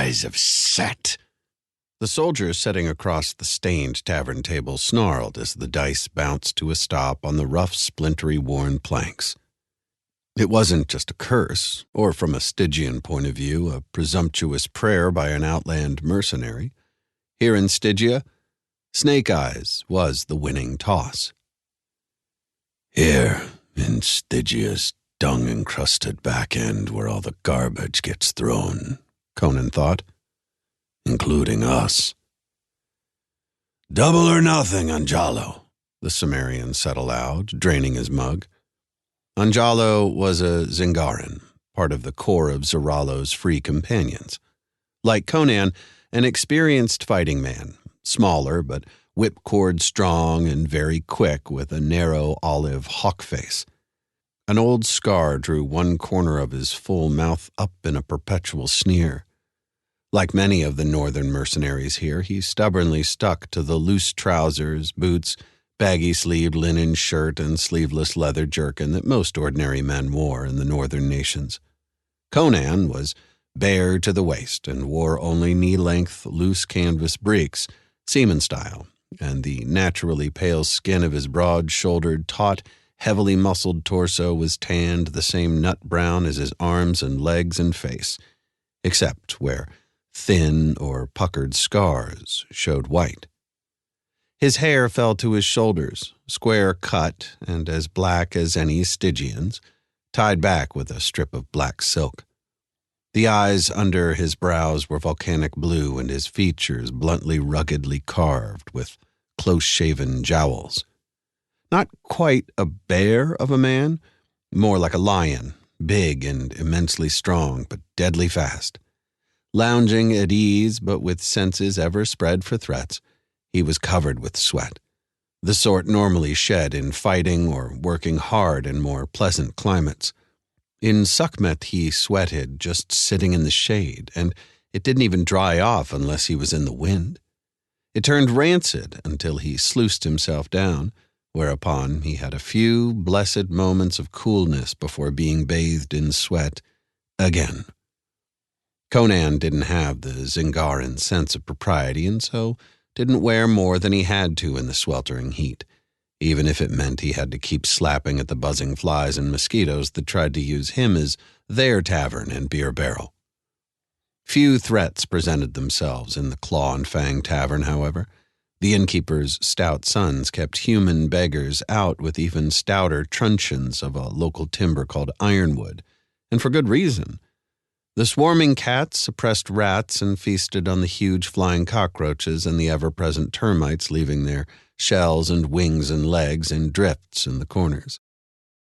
eyes of Set." The soldier sitting across the stained tavern table snarled as the dice bounced to a stop on the rough, splintery, worn planks. It wasn't just a curse, or from a Stygian point of view, a presumptuous prayer by an outland mercenary. Here in Stygia, Snake Eyes was the winning toss. "Here, in Stygia's dung-encrusted back end where all the garbage gets thrown," Conan thought, "including us." "Double or nothing, Anjalo," the Cimmerian said aloud, draining his mug. Anjalo was a Zingaran, part of the corps of Zoralo's free companions. Like Conan, an experienced fighting man, smaller but whipcord strong and very quick with a narrow olive hawk face. An old scar drew one corner of his full mouth up in a perpetual sneer. Like many of the northern mercenaries here, he stubbornly stuck to the loose trousers, boots, baggy-sleeved linen shirt, and sleeveless leather jerkin that most ordinary men wore in the northern nations. Conan was bare to the waist and wore only knee-length, loose canvas breeks, seaman style, and the naturally pale skin of his broad-shouldered, taut, heavily muscled torso was tanned the same nut brown as his arms and legs and face, except where thin or puckered scars showed white. His hair fell to his shoulders, square cut and as black as any Stygian's, tied back with a strip of black silk. The eyes under his brows were volcanic blue and his features bluntly ruggedly carved with close-shaven jowls. Not quite a bear of a man, more like a lion, big and immensely strong, but deadly fast. Lounging at ease, but with senses ever spread for threats, he was covered with sweat, the sort normally shed in fighting or working hard in more pleasant climates. In Sukhmet he sweated just sitting in the shade, and it didn't even dry off unless he was in the wind. It turned rancid until he sluiced himself down, whereupon he had a few blessed moments of coolness before being bathed in sweat again. Conan didn't have the Zingaran sense of propriety and so didn't wear more than he had to in the sweltering heat, even if it meant he had to keep slapping at the buzzing flies and mosquitoes that tried to use him as their tavern and beer barrel. Few threats presented themselves in the Claw and Fang Tavern, however. The innkeeper's stout sons kept human beggars out with even stouter truncheons of a local timber called ironwood, and for good reason. The swarming cats suppressed rats and feasted on the huge flying cockroaches and the ever-present termites, leaving their shells and wings and legs in drifts in the corners.